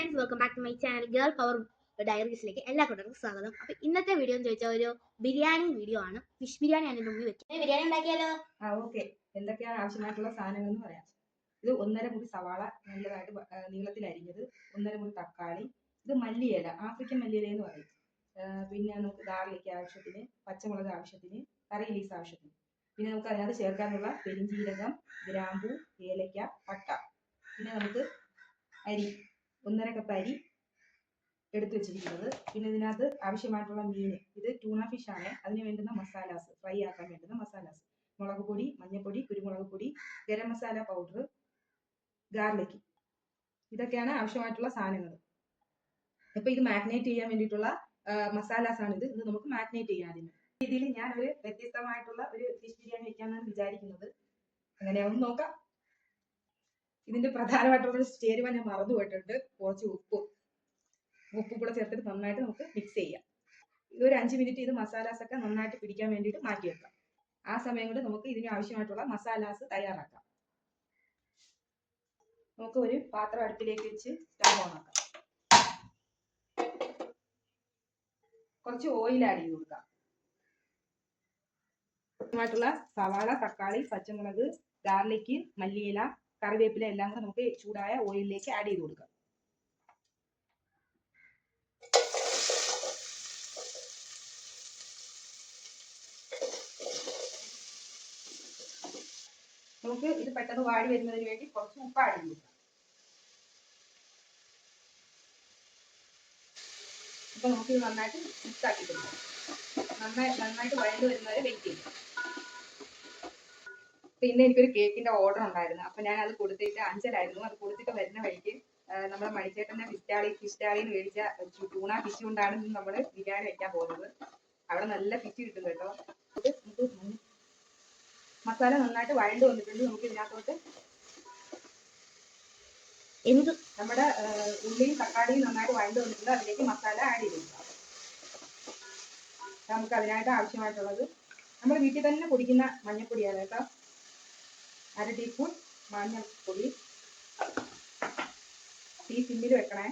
Friends, welcome back to my channel girl power ഡയറീസിലേക്ക് എല്ലാ കൂട്ടർക്കും സ്വാഗതം. അപ്പൊ ഇന്നത്തെ വീഡിയോ എന്ന് ചോദിച്ചാൽ ഒരു ബിരിയാണി വീഡിയോ ആണ്. ഫിഷ് ബിരിയാണി ആണ് മുമ്പിൽ വെച്ചത്. ബിരിയാണി ഉണ്ടാക്കിയാലോ? ഓക്കെ. എന്തൊക്കെയാണ് ആവശ്യമായിട്ടുള്ള സാധനങ്ങൾ എന്ന് പറയാം. ഇത് 1.5 മുറി സവാള നല്ലതായിട്ട് നീളത്തിൽ അരിഞ്ഞത്, 1.5 മുറി തക്കാളി, ഇത് മല്ലിയില, ആഫ്രിക്കൻ മല്ലിയില എന്ന് പറയും. പിന്നെ നമുക്ക് ഗാർലിക് ആവശ്യത്തിന്, പച്ചമുളക് ആവശ്യത്തിന്, കറി ലീസ് ആവശ്യത്തിന്. പിന്നെ നമുക്ക് അതിനകത്ത് ചേർക്കാനുള്ള പെരിഞ്ജീരകം, ഗ്രാമ്പു, ഏലക്ക, പട്ട. പിന്നെ നമുക്ക് അരി 1.5 കപ്പ് അരി എടുത്തു വെച്ചിരിക്കുന്നത്. പിന്നെ ഇതിനകത്ത് ആവശ്യമായിട്ടുള്ള മീൻ, ഇത് ടൂണ ഫിഷ് ആണ്. അതിന് വേണ്ടുന്ന മസാലാസ്, ഫ്രൈ ആക്കാൻ വേണ്ടുന്ന മസാലാസ്: മുളക് പൊടി, മഞ്ഞൾപ്പൊടി, കുരുമുളക് പൊടി, ഗരം മസാല പൗഡർ, ഗാർലിക്. ഇതൊക്കെയാണ് ആവശ്യമായിട്ടുള്ള സാധനങ്ങൾ. അപ്പൊ ഇത് മാഗ്നേറ്റ് ചെയ്യാൻ വേണ്ടിയിട്ടുള്ള മസാലാസ് ആണ്. ഇത് നമുക്ക് മാഗ്നേറ്റ് ചെയ്യാൻ ആദ്യം രീതിയിൽ ഞാൻ ഒരു വ്യത്യസ്തമായിട്ടുള്ള ഒരു ഫിഷ് ബിരിയാണി വെക്കാനാണ് വിചാരിക്കുന്നത്. അങ്ങനെയാവും നോക്കാം. ഇതിന്റെ പ്രധാനമായിട്ടുള്ള ചേരുവ ഞാൻ മറന്നു പോയിട്ടുണ്ട്. കുറച്ച് ഉപ്പും കൂടെ ചേർത്തിട്ട് നന്നായിട്ട് നമുക്ക് മിക്സ് ചെയ്യാം. ഒരു 5 മിനിറ്റ് ഇത് മസാലാസ് ഒക്കെ നന്നായിട്ട് പിടിക്കാൻ വേണ്ടിയിട്ട് മാറ്റി വെക്കാം. ആ സമയം കൊണ്ട് നമുക്ക് ഇതിന് ആവശ്യമായിട്ടുള്ള മസാലാസ് തയ്യാറാക്കാം. നമുക്ക് ഒരു പാത്രം അടുപ്പിലേക്ക് വെച്ച് സ്റ്റവ് ഓൺ ആക്കാം. കുറച്ച് ഓയിൽ ആഡ് ചെയ്ത് കൊടുക്കാം. ആവശ്യമായിട്ടുള്ള സവാള, തക്കാളി, പച്ചമുളക്, ഗാർലിക്, മല്ലിയില, കറിവേപ്പില എല്ലാം കൂടെ നമുക്ക് ചൂടായ ഓയിലിലേക്ക് ആഡ് ചെയ്ത് കൊടുക്കാം. നമുക്ക് ഇത് പെട്ടെന്ന് വാടി വരുന്നതിന് വേണ്ടി കുറച്ച് ഉപ്പ് ആഡ് ചെയ്ത് കൊടുക്കാം. അപ്പൊ നമുക്ക് ഇത് നന്നായിട്ട് മിക്സ് ആക്കി കൊടുക്കാം. നന്നായിട്ട് വഴണ്ട് വരുന്നവരെ വെയിറ്റ് ചെയ്യാം. അപ്പൊ ഇന്ന് എനിക്കൊരു കേക്കിന്റെ ഓർഡർ ഉണ്ടായിരുന്നു. അപ്പൊ ഞാൻ അത് കൊടുത്തിട്ട്, അഞ്ചലായിരുന്നു, അത് കൊടുത്തിട്ട് വരുന്ന വഴിക്ക് നമ്മുടെ മണിച്ചേട്ടന്റെ ഫിഷ്ടാളിന്ന് മേടിച്ച ടൂണ ഫിഷ് കൊണ്ടാണ് ഇന്ന് നമ്മള് ബിരിയാണി വെക്കാൻ പോകുന്നത്. അവിടെ നല്ല ഫിഷ് കിട്ടും കേട്ടോ. മസാല നന്നായിട്ട് വഴണ്ട് വന്നിട്ടുണ്ട്. നമുക്ക് ഇതിനകത്തോട്ട് നമ്മുടെ ഉള്ളിയും തക്കാളിയും നന്നായിട്ട് വഴണ്ട് വന്നിട്ടുണ്ട്. അതിലേക്ക് മസാല ആഡ് ചെയ്ത് കൊടുക്കാം. നമുക്ക് അതിനായിട്ട് ആവശ്യമായിട്ടുള്ളത് നമ്മൾ വീട്ടിൽ തന്നെ പൊടിക്കുന്ന മഞ്ഞൾപ്പൊടിയാണ് കേട്ടോ. 1/2 ടീസ്പൂൺ മഞ്ഞൾപ്പൊടി. തീ സിമ്മിൽ വെക്കണേ,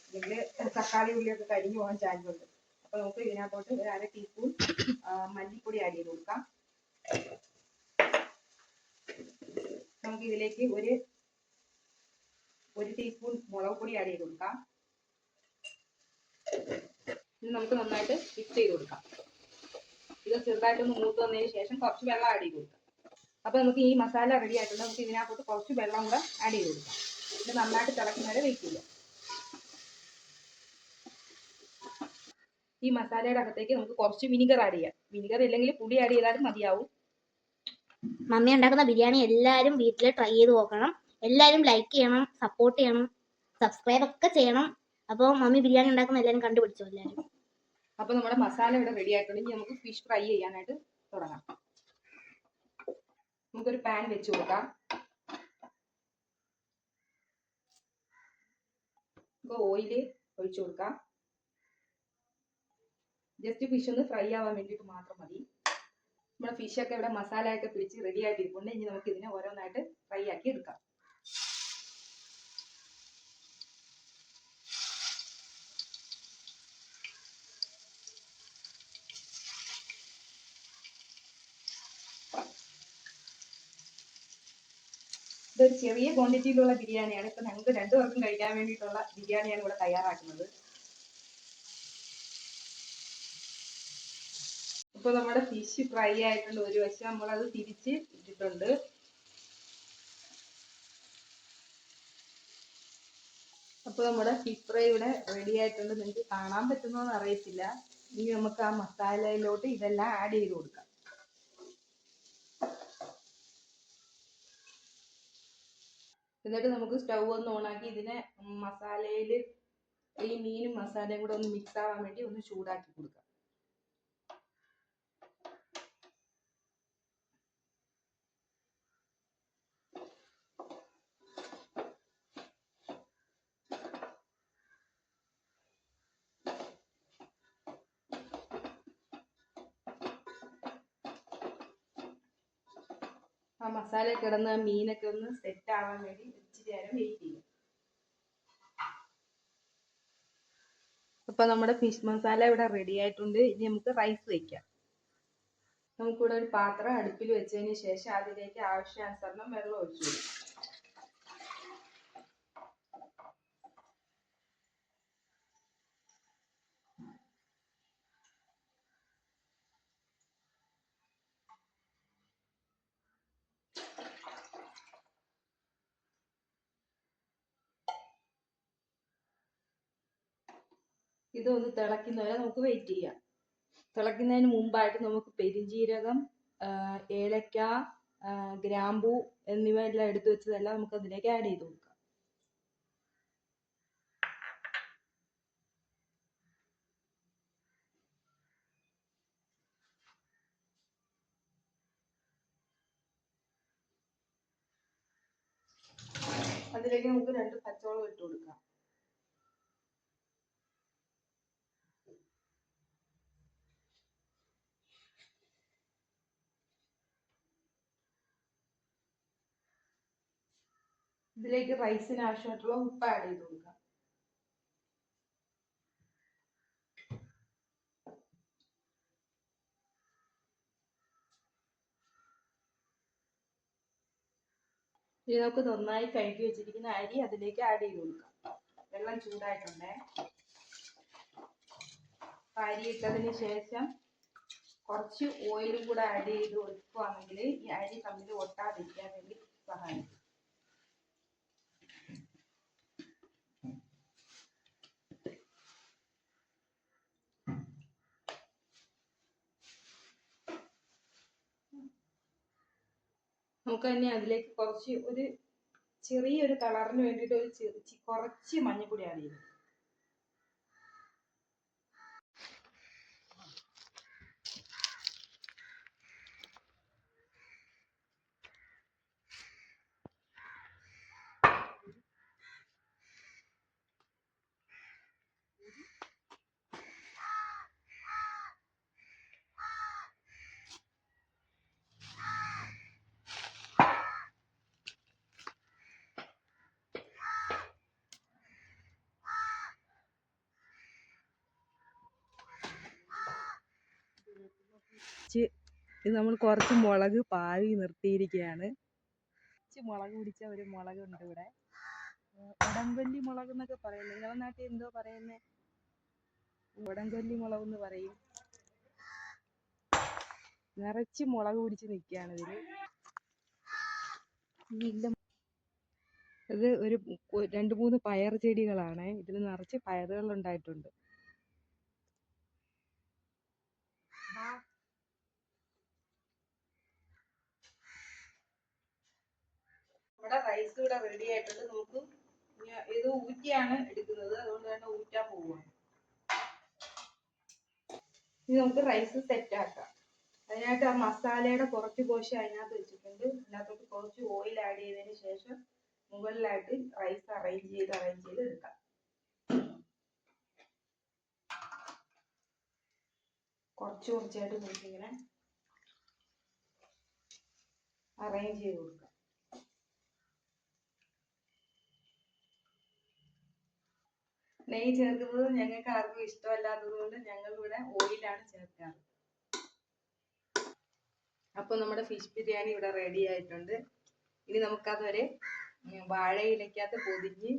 അല്ലെങ്കിൽ തക്കാളി ഉള്ളിയൊക്കെ കരിഞ്ഞു പോകാൻ ചാൻസ് ഉണ്ട്. അപ്പൊ നമുക്ക് ഇതിനകത്തോട്ട് ഒരു 1/2 ടീസ്പൂൺ മല്ലിപ്പൊടി ആഡ് ചെയ്ത് കൊടുക്കാം. നമുക്ക് ഇതിലേക്ക് ഒരു ടീസ്പൂൺ മുളക് പൊടി ആഡ് ചെയ്ത് കൊടുക്കാം. ഇത് നമുക്ക് നന്നായിട്ട് മിക്സ് ചെയ്ത് കൊടുക്കാം. ഇത് ചെറുതായിട്ടൊന്ന് മൂത്ത് വന്നതിന് ശേഷം കുറച്ച് വെള്ളം ആഡ് ചെയ്ത് കൊടുക്കാം. അപ്പൊ നമുക്ക് ഈ മസാല റെഡി ആയിട്ടുണ്ട്. നമുക്ക് ഇതിനകത്തോട്ട് കുറച്ച് വെള്ളം കൂടെ ആഡ് ചെയ്ത് കൊടുക്കാം. ഇത് നന്നായിട്ട് തിളക്കുന്ന വരെ വെയിറ്റ് ചെയ്യാം. ഈ മസാലയുടെ അകത്തേക്ക് നമുക്ക് കുറച്ച് വിനിഗർ ആഡ് ചെയ്യാം. വിനിഗർ ഇല്ലെങ്കിൽ പുളി ആഡ് ചെയ്താലും മതിയാവും. മമ്മി ഉണ്ടാക്കുന്ന ബിരിയാണി എല്ലാവരും വീട്ടിൽ ട്രൈ ചെയ്ത് നോക്കണം. എല്ലാവരും ലൈക്ക് ചെയ്യണം, സപ്പോർട്ട് ചെയ്യണം, സബ്സ്ക്രൈബ് ഒക്കെ ചെയ്യണം. അപ്പോൾ മമ്മി ബിരിയാണി ഉണ്ടാക്കുന്ന എല്ലാവരും കണ്ടുപിടിച്ചോ എല്ലാവരും. അപ്പൊ നമ്മുടെ മസാല ഇവിടെ റെഡി ആയിട്ടുണ്ടെങ്കിൽ നമുക്ക് ഫിഷ് ഫ്രൈ ചെയ്യാനായിട്ട് തുടങ്ങാം. നമുക്കൊരു പാൻ വെച്ച് കൊടുക്കാം. ഓയില് ഒഴിച്ചു കൊടുക്കാം. ജസ്റ്റ് ഫിഷ് ഒന്ന് ഫ്രൈ ആവാൻ വേണ്ടിയിട്ട് മാത്രം മതി. നമ്മുടെ ഫിഷൊക്കെ ഇവിടെ മസാല ഒക്കെ പിടിച്ച് റെഡി ആയിട്ട് ഇരിപ്പുണ്ട്. ഇനി നമുക്ക് ഇതിനെ ഓരോന്നായിട്ട് ഫ്രൈ ആക്കി എടുക്കാം. ഇതൊരു ചെറിയ ക്വാണ്ടിറ്റിയിലുള്ള ബിരിയാണിയാണ്. ഇപ്പൊ ഞങ്ങൾക്ക് 2 പേർക്കും കഴിക്കാൻ വേണ്ടിയിട്ടുള്ള ബിരിയാണിയാണ് ഇവിടെ തയ്യാറാക്കുന്നത്. ഇപ്പൊ നമ്മുടെ ഫിഷ് ഫ്രൈ ആയിട്ടുണ്ട്. ഒരു വശം നമ്മളത് തിരിച്ച് ഇട്ടിട്ടുണ്ട്. അപ്പൊ നമ്മുടെ ഫിഷ് ഫ്രൈ ഇവിടെ റെഡി ആയിട്ടുണ്ട്. നിങ്ങൾക്ക് കാണാൻ പറ്റുന്നോന്ന് അറിയത്തില്ല. ഇനി നമുക്ക് ആ മസാലയിലോട്ട് ഇതെല്ലാം ആഡ് ചെയ്ത് കൊടുക്കാം. എന്നിട്ട് നമുക്ക് സ്റ്റൗ ഒന്ന് ഓണാക്കി ഇതിനെ മസാലയിൽ ഈ മീനും മസാലയും കൂടെ ഒന്ന് മിക്സ് ആവാൻ വേണ്ടി ഒന്ന് ചൂടാക്കി കൊടുക്കാം. ആ മസാല കിടന്ന് മീനൊക്കെ ഒന്ന് സെറ്റ് ആവാൻ വേണ്ടി ഇച്ചിരി നേരം വെയിറ്റ് ചെയ്യും. അപ്പൊ നമ്മുടെ ഫിഷ് മസാല ഇവിടെ റെഡി ആയിട്ടുണ്ട്. ഇനി നമുക്ക് റൈസ് വെക്കാം. നമുക്കിവിടെ ഒരു പാത്രം അടുപ്പിൽ വെച്ചതിന് ശേഷം അതിലേക്ക് ആവശ്യാനുസരണം വെള്ളം ഒഴിച്ചു കൊടുക്കാം. ഇതൊന്ന് തിളയ്ക്കുന്നവരെ നമുക്ക് വെയിറ്റ് ചെയ്യാം. തിളയ്ക്കുന്നതിന് മുമ്പായിട്ട് നമുക്ക് പെരുംജീരകം, ഏലക്ക, ഗ്രാമ്പൂ എന്നിവ എല്ലാം എടുത്തു വെച്ചതെല്ലാം നമുക്ക് അതിലേക്ക് ആഡ് ചെയ്ത് കൊടുക്കാം. അതിലേക്ക് നമുക്ക് 2 പച്ചമുളക് ഇട്ട് കൊടുക്കാം. ഇതിലേക്ക് റൈസിന് ആവശ്യമായിട്ടുള്ള ഉപ്പ് ആഡ് ചെയ്ത് കൊടുക്കാം. ഇനി നമുക്ക് നന്നായി കഴുകി വെച്ചിരിക്കുന്ന അരി അതിലേക്ക് ആഡ് ചെയ്ത് കൊടുക്കാം. വെള്ളം ചൂടായിട്ടുണ്ടേ. അരി ഇട്ടതിന് ശേഷം കുറച്ച് ഓയിലും കൂടെ ആഡ് ചെയ്ത് കൊടുക്കുകയാണെങ്കിൽ ഈ അരി തമ്മിൽ ഒട്ടാതിരിക്കാൻ വേണ്ടി സഹായിക്കും. നമുക്ക് തന്നെ അതിലേക്ക് കുറച്ച് ഒരു ചെറിയൊരു കളറിന് വേണ്ടിയിട്ട് കുറച്ച് മഞ്ഞൾപ്പൊടി ആഡ് ചെയ്യും. ഇത് നമ്മൾ കുറച്ച് മുളക് പാവി നിർത്തിയിരിക്കുകയാണ്. മുളക് പിടിച്ച ഒരു മുളകുണ്ട് ഇവിടെ. ഉടംകൊല്ലി മുളക് എന്നൊക്കെ പറയുന്നത്. നിങ്ങളുടെ നാട്ടിൽ എന്തോ പറയുന്നേ? ഉടംകൊല്ലി മുളക് എന്ന് പറയും. നിറച്ച് മുളക് പിടിച്ച് നിൽക്കുകയാണ് ഇതില്. ഇത് ഒരു 2-3 പയർ ചെടികളാണ്. ഇതിൽ നിറച്ച് പയറുകൾ ഉണ്ടായിട്ടുണ്ട്. നമ്മുടെ റൈസ് ഇവിടെ റെഡി ആയിട്ടുണ്ട്. നമുക്ക് ഇത് ഊറ്റിയാണ് എടുക്കുന്നത്, അതുകൊണ്ട് തന്നെ ഊറ്റാൻ പോവുകയാണ്. ഇനി നമുക്ക് റൈസ് സെറ്റ് ആക്കാം. അതിനായിട്ട് ആ മസാലയുടെ കുറച്ച് പോർഷൻ അതിനകത്ത് വെച്ചിട്ടുണ്ട്. അതിനകത്തോട്ട് കുറച്ച് ഓയിൽ ആഡ് ചെയ്തതിന് ശേഷം മുകളിലായിട്ട് റൈസ് അറേഞ്ച് ചെയ്ത് എടുക്കാം. കുറച്ചായിട്ട് നമുക്കിങ്ങനെ അറേഞ്ച് ചെയ്ത് കൊടുക്കാം. നെയ്യ് ചേർക്കുന്നത് ഞങ്ങൾക്ക് ആർക്കും ഇഷ്ടമല്ലാത്തത് കൊണ്ട് ഞങ്ങൾ ഇവിടെ ഓയിലാണ് ചേർക്കാറ്. അപ്പോൾ നമ്മുടെ ഫിഷ് ബിരിയാണി ഇവിടെ റെഡി ആയിട്ടുണ്ട്. ഇനി നമുക്കതൊരു വാഴയിലക്കകത്ത് പൊതിഞ്ഞ്,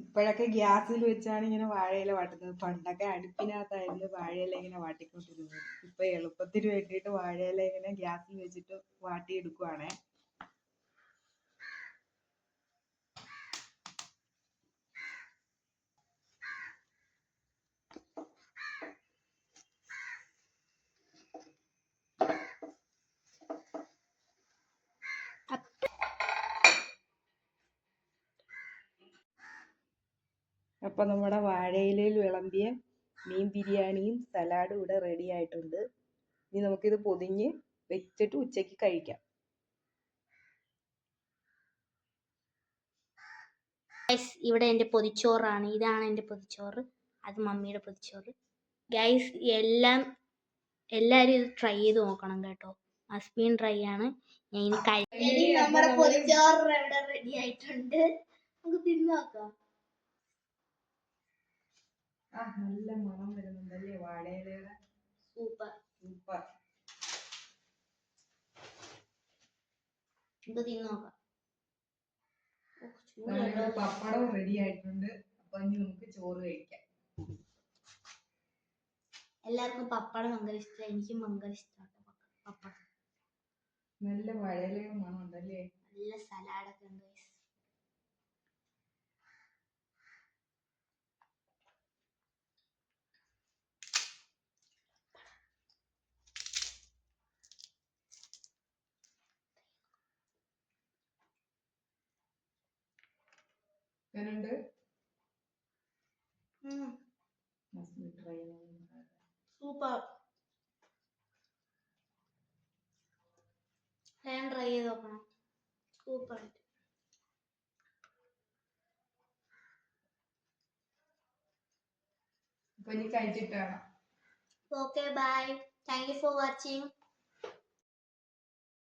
ഇപ്പോഴൊക്കെ ഗ്യാസിൽ വെച്ചാണ് ഇങ്ങനെ വാഴയില വാട്ടുന്നത്. പണ്ടൊക്കെ അടുപ്പിനകത്തായിരുന്നു വാഴയില ഇങ്ങനെ വാട്ടിക്കൊണ്ടിരുന്നത്. ഇപ്പൊ എളുപ്പത്തിന് വേണ്ടിയിട്ട് വാഴയില ഇങ്ങനെ ഗ്യാസിൽ വെച്ചിട്ട് വാട്ടിയെടുക്കുവാണേ. അപ്പൊ നമ്മുടെ വാഴയിലയിൽ വിളമ്പിയ മീൻ ബിരിയാണിയും സലാഡും ഇവിടെ റെഡി ആയിട്ടുണ്ട്. ഇനി നമുക്കിത് പൊതിഞ്ഞ് വെച്ചിട്ട് ഉച്ചയ്ക്ക് കഴിക്കാം. ഇവിടെ എൻ്റെ പൊതിച്ചോറാണ്. ഇതാണ് എൻ്റെ പൊതിച്ചോറ്, അത് മമ്മിയുടെ പൊതിച്ചോറ്. ഗൈസ് എല്ലാവരും ഇത് ട്രൈ ചെയ്ത് നോക്കണം കേട്ടോ. മസ്ബീൻ ട്രൈ ആണ്. ഞാൻ ഇനി നമ്മുടെ പൊതിച്ചോറ് ഇവിടെ റെഡി ആയിട്ടുണ്ട്. നമുക്ക് തിന്ന് നോക്കാം. ആ നല്ല മണം വരുന്നുണ്ടല്ലേ വാഴയിലയുടെ. സൂപ്പർ. സൂപ്പർ. ഇത് തിന്ന് നോക്കാം. ഇവിടെ പപ്പടം റെഡി ആയിട്ടുണ്ട്. അപ്പൊ ഇനി നമുക്ക് ചോറ് കഴിക്കാം. എല്ലാവർക്കും പപ്പടം ഭയങ്കര ഇഷ്ടമാണ്. എനിക്കും ഭയങ്കര ഇഷ്ടമാണ് പപ്പടം. നല്ല വാഴയിലയുടെ മണം ഉണ്ടല്ലേ. നല്ല സലാഡൊക്കെ ഉണ്ട്. എങ്ങനെയുണ്ട്? സൂപ്പർ. ഞാൻ ട്രൈ ചെയ്ത് നോക്കണം. സൂപ്പർ. അപ്പൊ ഇനി കഴിച്ചിട്ടാണ്. Okay, bye. Thank you for watching.